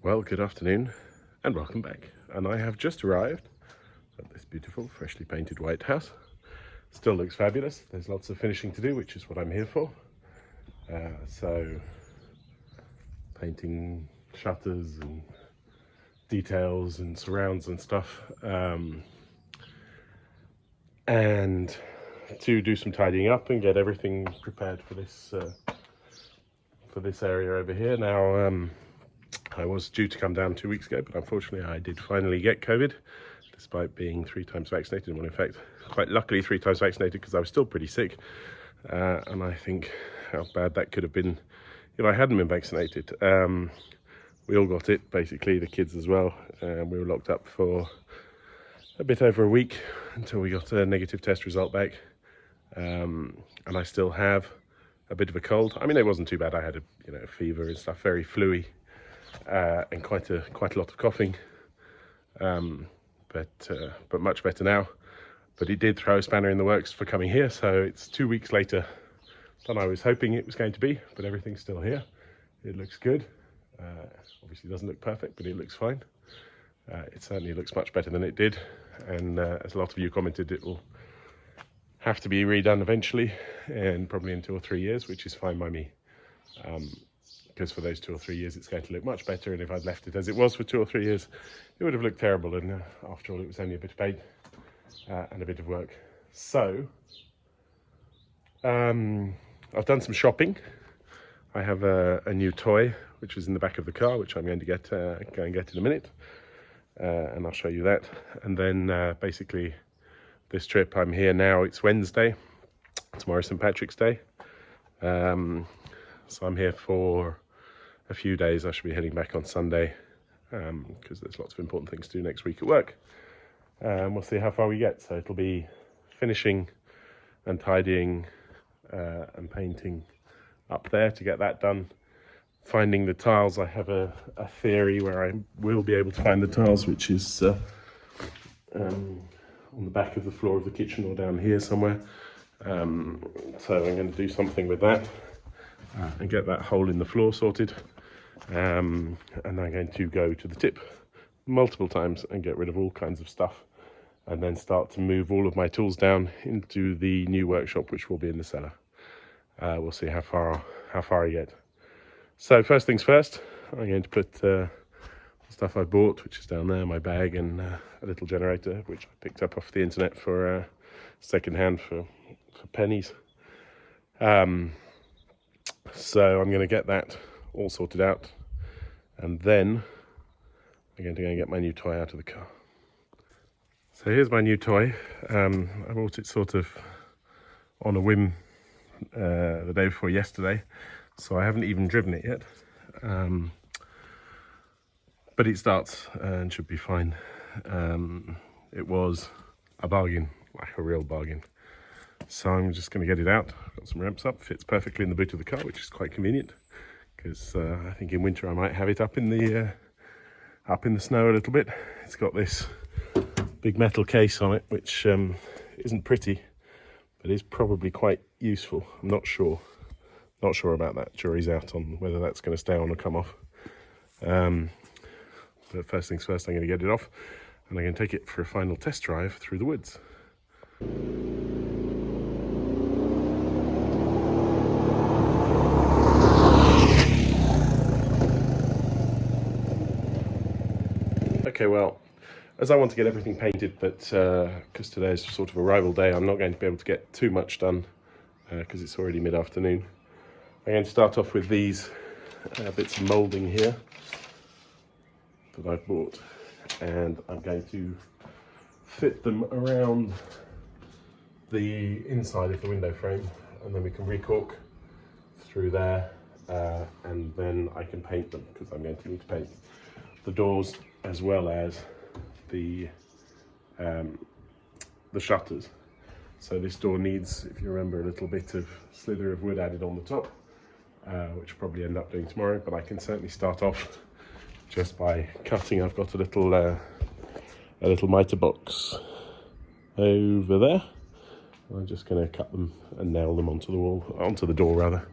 Well, good afternoon and welcome back. And I have just arrived at this beautiful, freshly painted white house. Still looks fabulous. There's lots of finishing to do, which is what I'm here for. So, painting shutters and details and surrounds and stuff. And to do some tidying up and get everything prepared for this area over here. Now, I was due to come down 2 weeks ago, but unfortunately I did finally get COVID, despite being 3 times vaccinated. Well, in fact, quite luckily 3 times vaccinated, because I was still pretty sick. And I think how bad that could have been if I hadn't been vaccinated. We all got it, basically, the kids as well. We were locked up for a bit over a week until we got a negative test result back. And I still have a bit of a cold. I mean, it wasn't too bad. I had a fever and stuff, very fluey. And quite a lot of coughing, but much better now. But it did throw a spanner in the works for coming here, so it's 2 weeks later than I was hoping it was going to be, but everything's still here. It looks good. Obviously doesn't look perfect, but it looks fine. It certainly looks much better than it did, and as a lot of you commented, it will have to be redone eventually, and probably in 2 or 3 years, which is fine by me. Because for those 2 or 3 years it's going to look much better, and if I'd left it as it was for 2 or 3 years it would have looked terrible, and after all it was only a bit of paint and a bit of work. So I've done some shopping. I have a new toy which is in the back of the car, which I'm going to go and get in a minute, and I'll show you that. And then basically this trip, I'm here now, it's Wednesday, tomorrow's St. Patrick's Day, so I'm here for a few days. I should be heading back on Sunday, because there's lots of important things to do next week at work. We'll see how far we get. So it'll be finishing and tidying and painting up there to get that done. Finding the tiles. I have a theory where I will be able to find the tiles, which is on the back of the floor of the kitchen or down here somewhere. So I'm going to do something with that and get that hole in the floor sorted. And I'm going to go to the tip multiple times and get rid of all kinds of stuff, and then start to move all of my tools down into the new workshop, which will be in the cellar. We'll see how far I get. So first things first, I'm going to put the stuff I bought, which is down there, my bag, and a little generator which I picked up off the internet for second hand for pennies. So I'm going to get that all sorted out, and then I'm going to go and get my new toy out of the car. So here's my new toy. I bought it sort of on a whim the day before yesterday, so I haven't even driven it yet, but it starts and should be fine. It was a bargain, like a real bargain. So I'm just going to get it out. Got some ramps up, fits perfectly in the boot of the car, which is quite convenient, because I think in winter I might have it up in the snow a little bit. It's got this big metal case on it, which isn't pretty, but is probably quite useful. I'm not sure about that. Jury's out on whether that's going to stay on or come off. But first things first, I'm going to get it off, and I'm going to take it for a final test drive through the woods. Okay, well, as I want to get everything painted, but because today is sort of arrival day, I'm not going to be able to get too much done because it's already mid-afternoon. I'm going to start off with these bits of moulding here that I've bought, and I'm going to fit them around the inside of the window frame, and then we can recork through there, and then I can paint them, because I'm going to need to paint the doors as well as the shutters. So this door needs, if you remember, a little bit of slither of wood added on the top, which I'll probably end up doing tomorrow, but I can certainly start off just by cutting. I've got a little mitre box over there. I'm just going to cut them and nail them onto the wall, onto the door rather,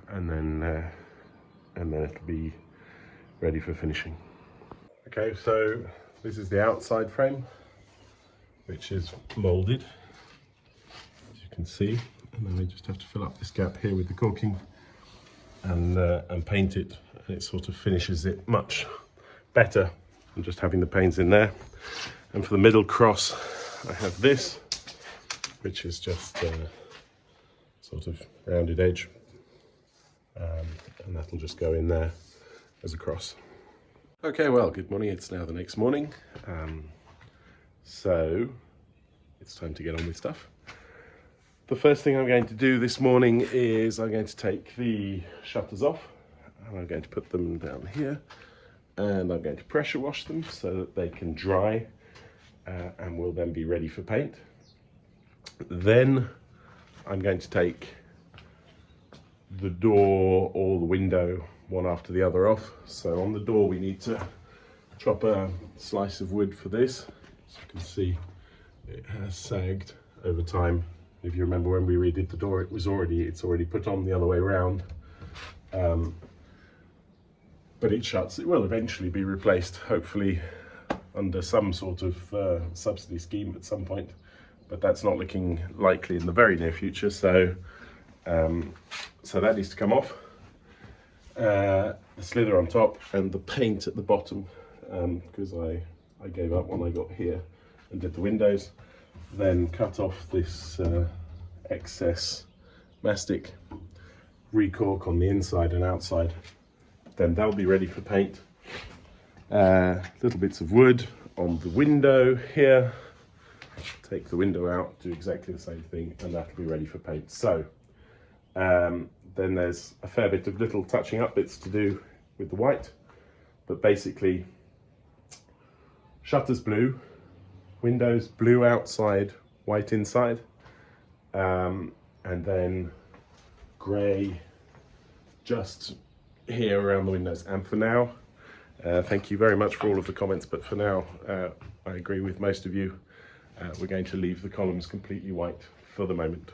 and then it'll be ready for finishing. Okay, so this is the outside frame, which is moulded, as you can see, and then we just have to fill up this gap here with the caulking and paint it, and it sort of finishes it much better than just having the panes in there. And for the middle cross, I have this, which is just sort of rounded edge, and that'll just go in there as a cross. Okay, well, good morning. It's now the next morning, so it's time to get on with stuff. The first thing I'm going to do this morning is I'm going to take the shutters off, and I'm going to put them down here, and I'm going to pressure wash them so that they can dry and will then be ready for paint. Then I'm going to take the door or the window one after the other off. So on the door we need to chop a slice of wood for this. As you can see, it has sagged over time. If you remember when we redid the door, it's already put on the other way around, but it shuts. It will eventually be replaced, hopefully under some sort of subsidy scheme at some point, but that's not looking likely in the very near future. So so that needs to come off. The slither on top and the paint at the bottom, because I gave up when I got here and did the windows. Then cut off this excess mastic, recork on the inside and outside. Then they'll be ready for paint. Little bits of wood on the window here. Take the window out, do exactly the same thing, and that'll be ready for paint. So then there's a fair bit of little touching up bits to do with the white, but basically shutters blue, windows blue outside, white inside, and then grey just here around the windows. And for now, thank you very much for all of the comments, but for now I agree with most of you. We're going to leave the columns completely white for the moment.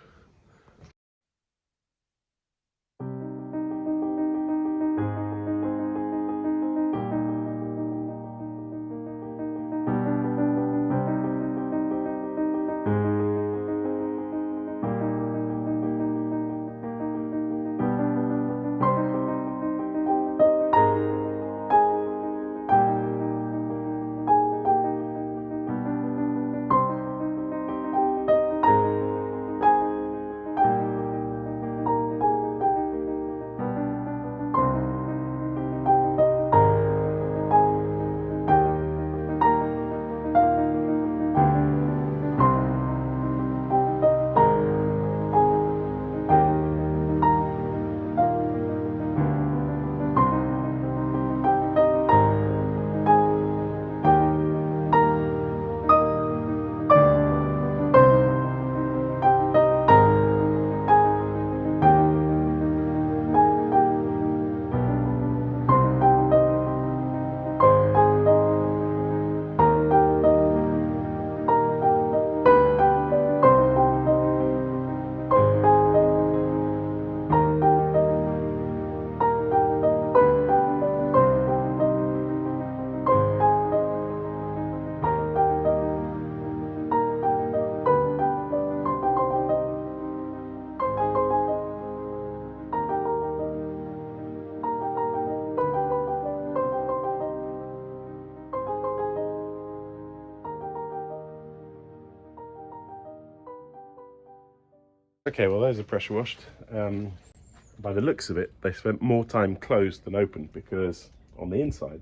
Okay, well those are pressure washed. By the looks of it, they spent more time closed than opened, because on the inside,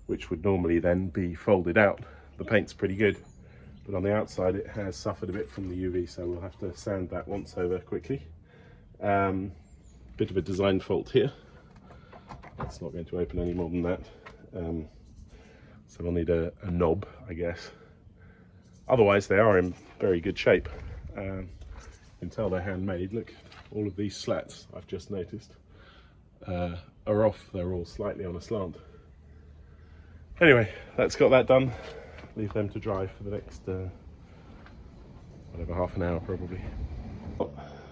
which would normally then be folded out, the paint's pretty good, but on the outside it has suffered a bit from the UV, so we'll have to sand that once over quickly. Bit of a design fault here. It's not going to open any more than that, so we'll need a knob, I guess. Otherwise they are in very good shape. You can tell they're handmade. Look, all of these slats I've just noticed are off. They're all slightly on a slant. Anyway, that's got that done. Leave them to dry for the next whatever, half an hour probably.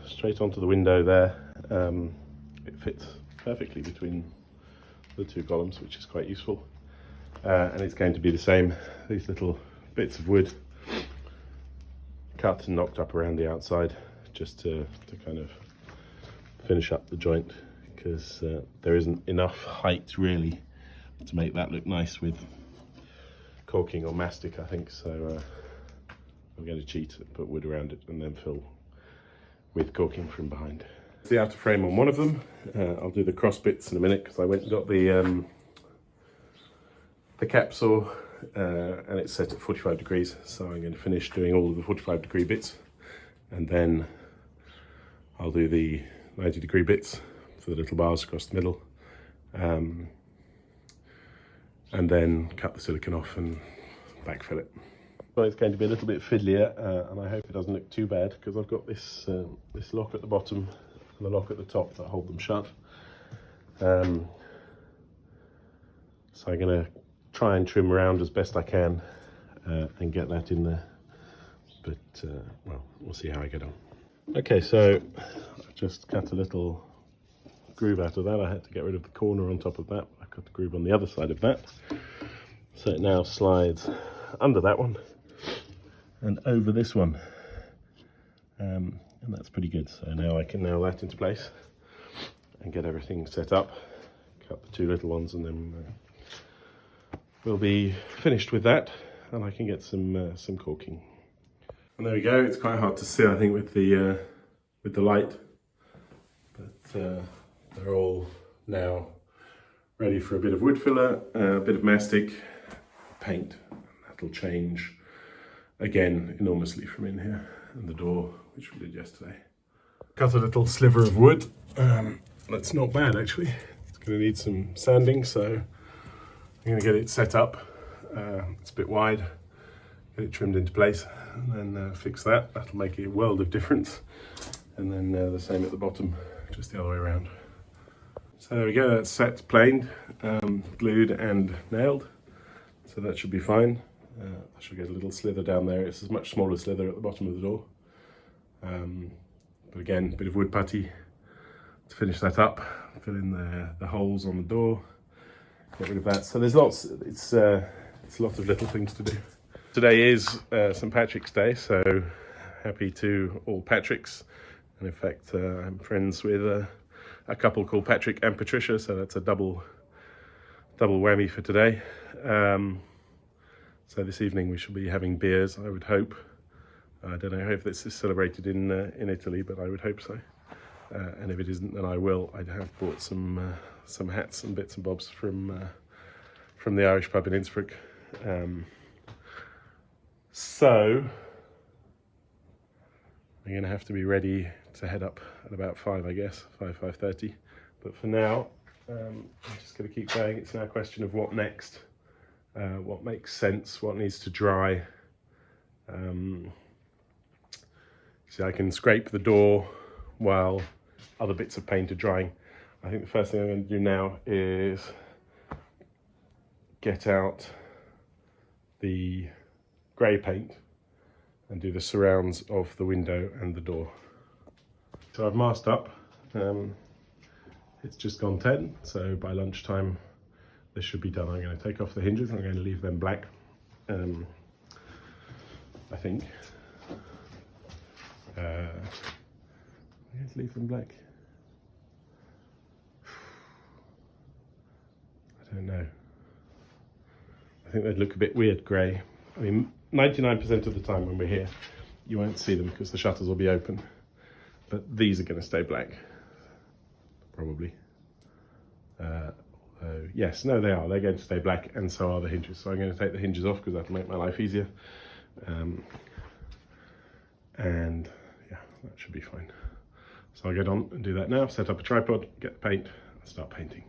Straight onto the window there. It fits perfectly between the two columns, which is quite useful. And it's going to be the same, these little bits of wood cut and knocked up around the outside, just to kind of finish up the joint, because there isn't enough height really to make that look nice with caulking or mastic, I think. So I'm going to cheat and put wood around it and then fill with caulking from behind. It's the outer frame on one of them. I'll do the cross bits in a minute, because I went and got the cap saw and it's set at 45 degrees. So I'm going to finish doing all of the 45-degree bits, and then I'll do the 90-degree bits for the little bars across the middle. And then cut the silicone off and backfill it. So it's going to be a little bit fiddlier, and I hope it doesn't look too bad, because I've got this this lock at the bottom and the lock at the top that hold them shut. So I'm going to try and trim around as best I can and get that in there. But well, we'll see how I get on. Okay, so I've just cut a little groove out of that. I had to get rid of the corner on top of that. I cut the groove on the other side of that. So it now slides under that one and over this one. And that's pretty good. So now I can nail that into place and get everything set up. Cut the two little ones, and then we'll be finished with that, and I can get some caulking. And there we go. It's quite hard to see, I think, with the light, but they're all now ready for a bit of wood filler, a bit of mastic, paint. That'll change again enormously from in here, and the door, which we did yesterday. Cut a little sliver of wood. That's not bad actually. It's going to need some sanding, so I'm going to get it set up. It's a bit wide. Get it trimmed into place, and then fix that. That'll make a world of difference. And then the same at the bottom, just the other way around. So there we go, that's set, planed, glued and nailed. So that should be fine. I should get a little slither down there. It's a much smaller slither at the bottom of the door. But again, a bit of wood putty to finish that up. Fill in the holes on the door, get rid of that. So there's lots, it's a lot of little things to do. Today is St. Patrick's Day, so happy to all Patricks. And in fact, I'm friends with a couple called Patrick and Patricia, so that's a double whammy for today. So this evening we shall be having beers, I would hope. I don't know if this is celebrated in Italy, but I would hope so. And if it isn't, then I will. I have bought some hats and bits and bobs from the Irish pub in Innsbruck. So I'm going to have to be ready to head up at about 5, I guess, 5:30. But for now, I'm just going to keep going. It's now a question of what next, what makes sense, what needs to dry. See, I can scrape the door while other bits of paint are drying. I think the first thing I'm going to do now is get out the grey paint and do the surrounds of the window and the door. So I've masked up. It's just gone 10, so by lunchtime this should be done. I'm going to take off the hinges and I'm going to leave them black, I think. Let's leave them black. I don't know. I think they'd look a bit weird grey. I mean, 99% of the time when we're here, you won't see them because the shutters will be open. But these are going to stay black, probably. Yes, no, they are. They're going to stay black, and so are the hinges. So I'm going to take the hinges off because that'll make my life easier. And yeah, that should be fine. So I'll get on and do that now. Set up a tripod, get the paint, and start painting.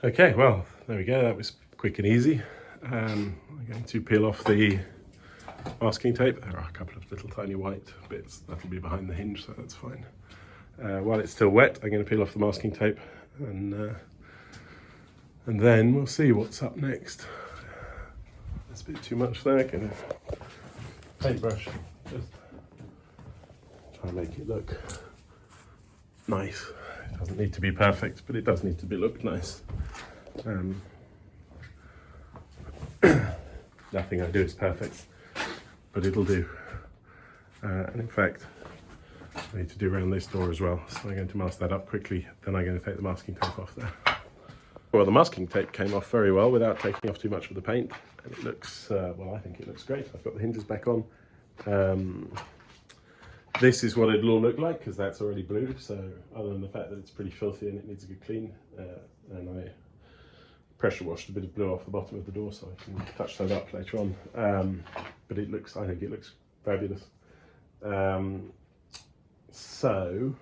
Okay, well, there we go. That was quick and easy. I'm going to peel off the masking tape. There are a couple of little tiny white bits. That'll be behind the hinge, so that's fine. While it's still wet, I'm going to peel off the masking tape, and then we'll see what's up next. There's a bit too much there. Get a paintbrush. Just try and make it look nice. It doesn't need to be perfect, but it does need to be look nice. Nothing I do is perfect, but it'll do. And in fact, I need to do around this door as well, so I'm going to mask that up quickly, then I'm going to take the masking tape off there. Well, the masking tape came off very well without taking off too much of the paint, and it looks, well, I think it looks great. I've got the hinges back on. This is what it'll all look like, because that's already blue, so other than the fact that it's pretty filthy and it needs a good clean, and I pressure washed a bit of blue off the bottom of the door so I can touch that up later on. But it looks, I think it looks fabulous. So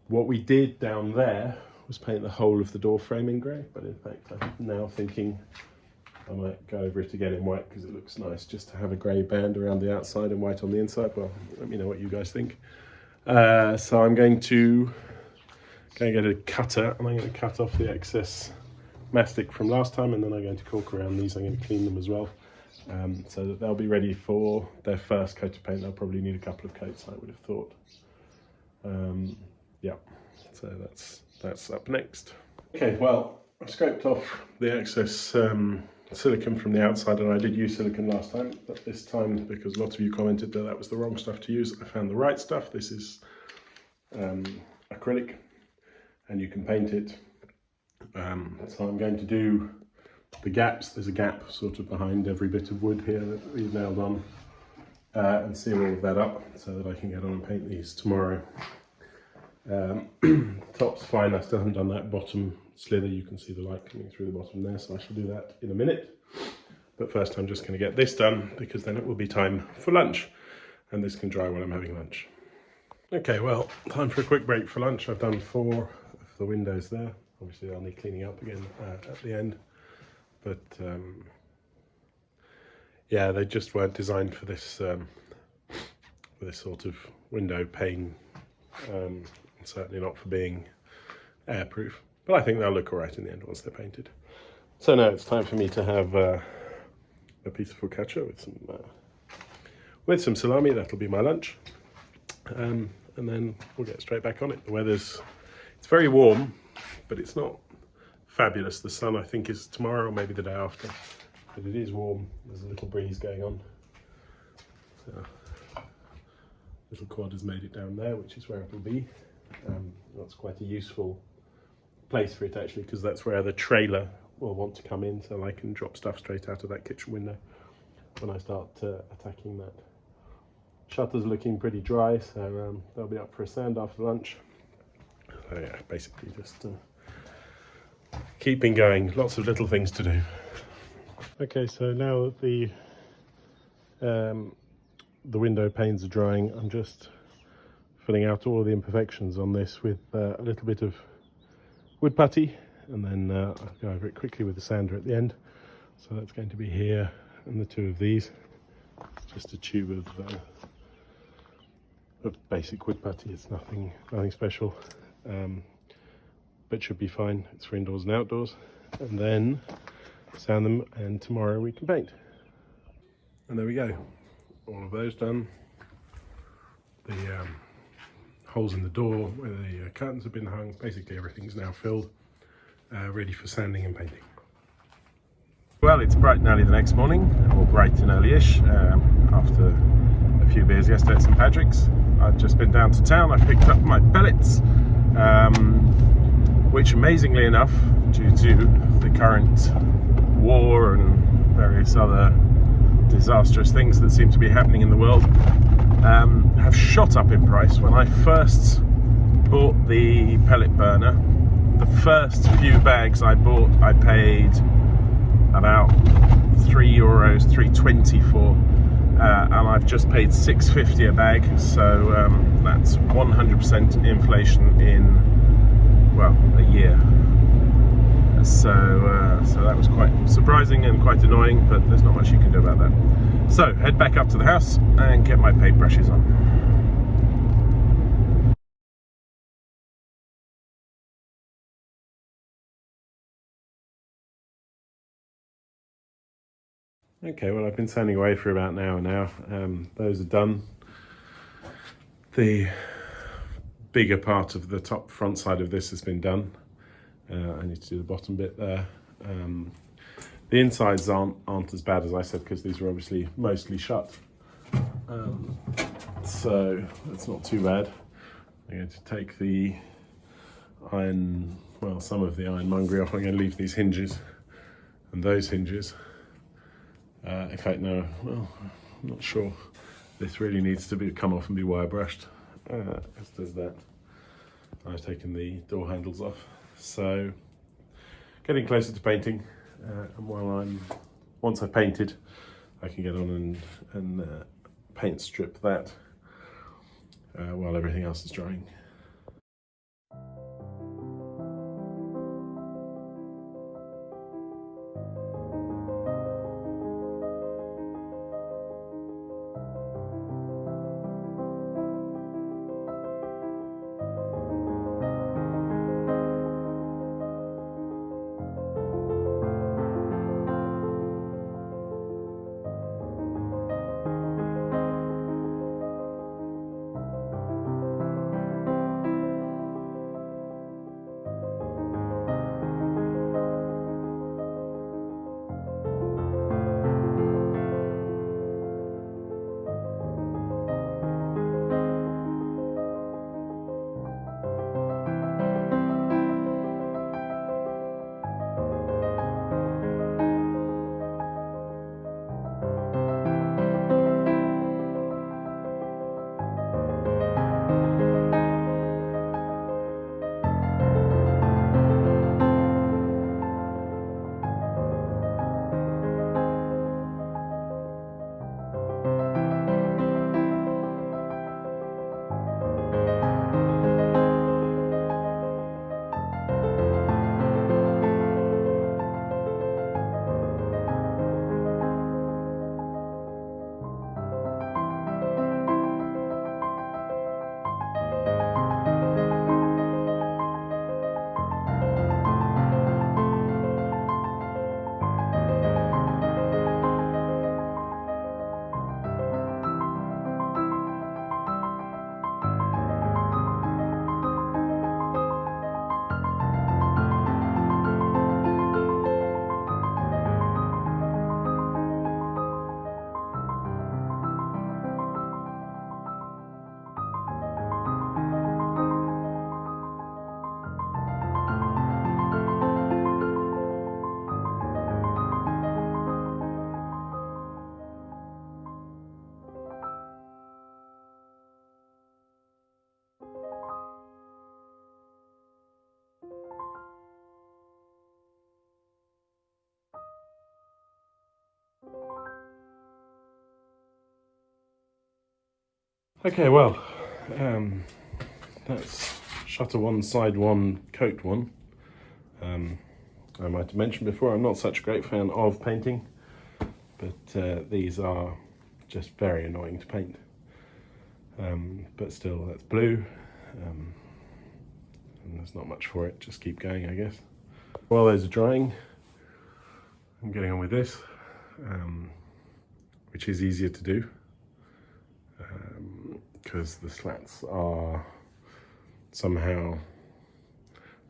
what we did down there was paint the whole of the door frame in grey, but in fact I'm now thinking I might go over it again in white because it looks nice just to have a grey band around the outside and white on the inside. Well, let me know what you guys think. So I'm going to get a cutter and I'm going to cut off the excess mastic from last time, and then I'm going to caulk around these. I'm going to clean them as well, so that they'll be ready for their first coat of paint. They'll probably need a couple of coats, I would have thought. Yeah, so that's up next. Okay, well, I scraped off the excess silicone from the outside, and I did use silicone last time, but this time, because lots of you commented that that was the wrong stuff to use, I found the right stuff. This is acrylic, and you can paint it. So I'm going to do the gaps. There's a gap sort of behind every bit of wood here that we've nailed on, and seal all of that up so that I can get on and paint these tomorrow. Top's fine, I still haven't done that bottom slither. You can see the light coming through the bottom there, so I shall do that in a minute. But first I'm just going to get this done, because then it will be time for lunch, and this can dry while I'm having lunch. Okay, well, time for a quick break for lunch. I've done 4 of the windows there. Obviously they'll need cleaning up again at the end, but yeah, they just weren't designed for this sort of window pane, and certainly not for being airproof, but I think they'll look all right in the end once they're painted. So now it's time for me to have a piece of focaccia with some salami. That'll be my lunch, and then we'll get straight back on it. The weather's, it's very warm, but it's not fabulous. The sun, I think, is tomorrow or maybe the day after, but it is warm. There's a little breeze going on. So, little quad has made it down there, which is where it will be. That's quite a useful place for it actually, because that's where the trailer will want to come in, so I can drop stuff straight out of that kitchen window when I start attacking that. Shutter's looking pretty dry, so they'll be up for a sand after lunch. So yeah, basically just keeping going, lots of little things to do. Okay, so now that the window panes are drying, I'm just filling out all of the imperfections on this with a little bit of wood putty, and then I'll go over it quickly with the sander at the end. So that's going to be here, and the 2 of these. It's just a tube of basic wood putty. It's nothing special, but should be fine. It's for indoors and outdoors. And then sand them, and tomorrow we can paint. And there we go, all of those done. The holes in the door where the curtains have been hung, basically everything's now filled, ready for sanding and painting. Well, it's bright and early the next morning, or bright and early-ish, after a few beers yesterday at St Patrick's. I've just been down to town. I picked up my pellets, which amazingly enough, due to the current war and various other disastrous things that seem to be happening in the world, have shot up in price. When I first bought the pellet burner, the first few bags I bought, I paid about €3, $3.20 for, and I've just paid $6.50 a bag, so that's 100% inflation in, well, a year. So that was quite surprising and quite annoying, but there's not much you can do about that. So head back up to the house and get my paintbrushes on. Okay, well, I've been sanding away for about an hour now. Those are done. The bigger part of the top front side of this has been done. I need to do the bottom bit there. The insides aren't as bad as I said, because these are obviously mostly shut. So that's not too bad. I'm going to take the iron, well, some of the ironmongery off. I'm going to leave these hinges and those hinges. In fact, no, well, I'm not sure. This really needs to come off and be wire brushed, as does that. I've taken the door handles off. So getting closer to painting, and once I've painted, I can get on and paint strip that while everything else is drying. Okay, well, that's shutter one, side one, coat one. I might have mentioned before, I'm not such a great fan of painting, but these are just very annoying to paint. But still, that's blue, and there's not much for it, just keep going, I guess. While those are drying, I'm getting on with this, which is easier to do, because the slats are somehow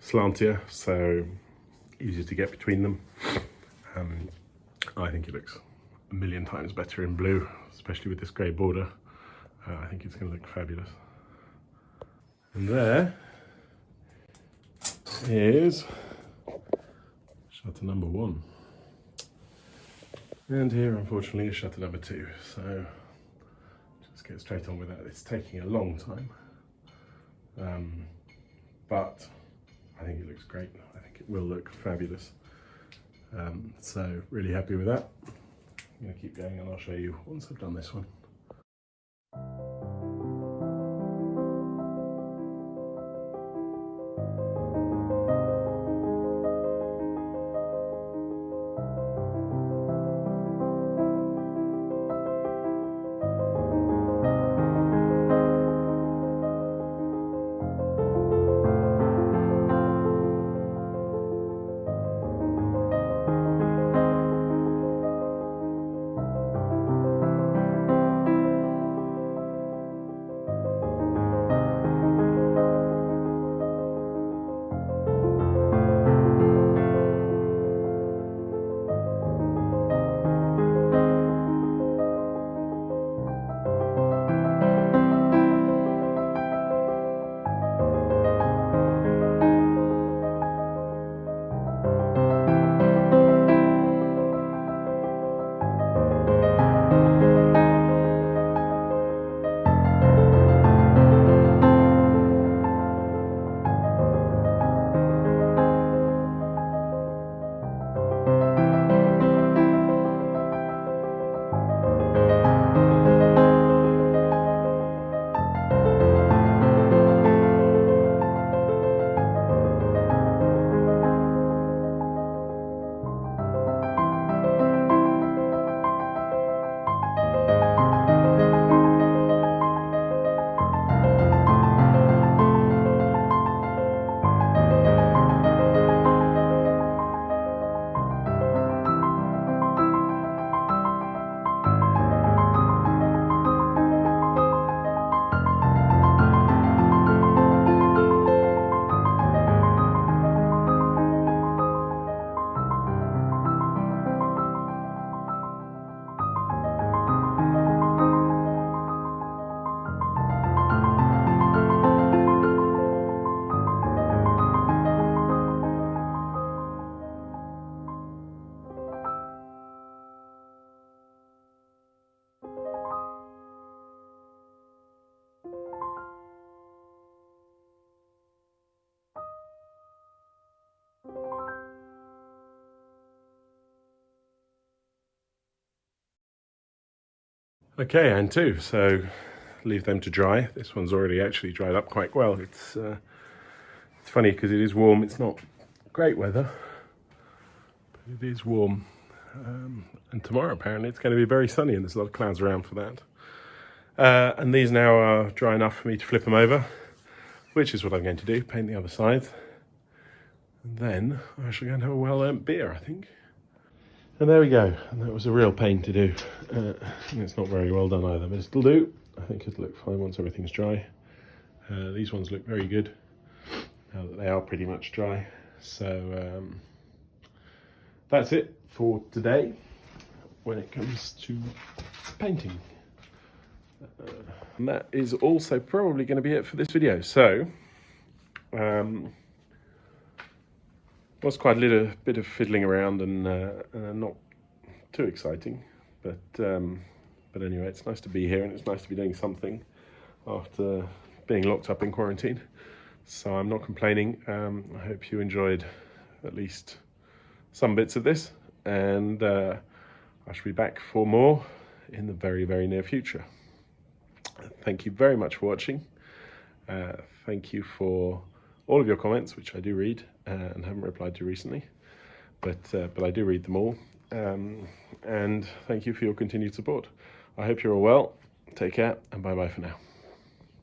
slantier, so easier to get between them. I think it looks a million times better in blue, especially with this grey border. I think it's going to look fabulous. And there is shutter number 1. And here, unfortunately, is shutter number 2. So just get straight on with that. It's taking a long time, but I think it looks great. I think it will look fabulous. So really happy with that. I'm going to keep going, and I'll show you once I've done this one. Okay, and two, so leave them to dry. This one's already actually dried up quite well. It's funny because it is warm. It's not great weather, but it is warm. And tomorrow apparently it's going to be very sunny and there's a lot of clouds around for that. And these now are dry enough for me to flip them over, which is what I'm going to do, paint the other side. And then I shall go and have a well-earned beer, I think. And there we go, and that was a real pain to do. And it's not very well done either, but it'll do. I think it'll look fine once everything's dry. These ones look very good, now that they are pretty much dry. So that's it for today when it comes to painting. And that is also probably going to be it for this video. So, was quite a little bit of fiddling around and not too exciting, but anyway, it's nice to be here and it's nice to be doing something after being locked up in quarantine. So I'm not complaining. I hope you enjoyed at least some bits of this, and I shall be back for more in the very, very near future. Thank you very much for watching. Thank you for all of your comments, which I do read and haven't replied to recently, but I do read them all. And thank you for your continued support. I hope you're all well. Take care and bye bye for now.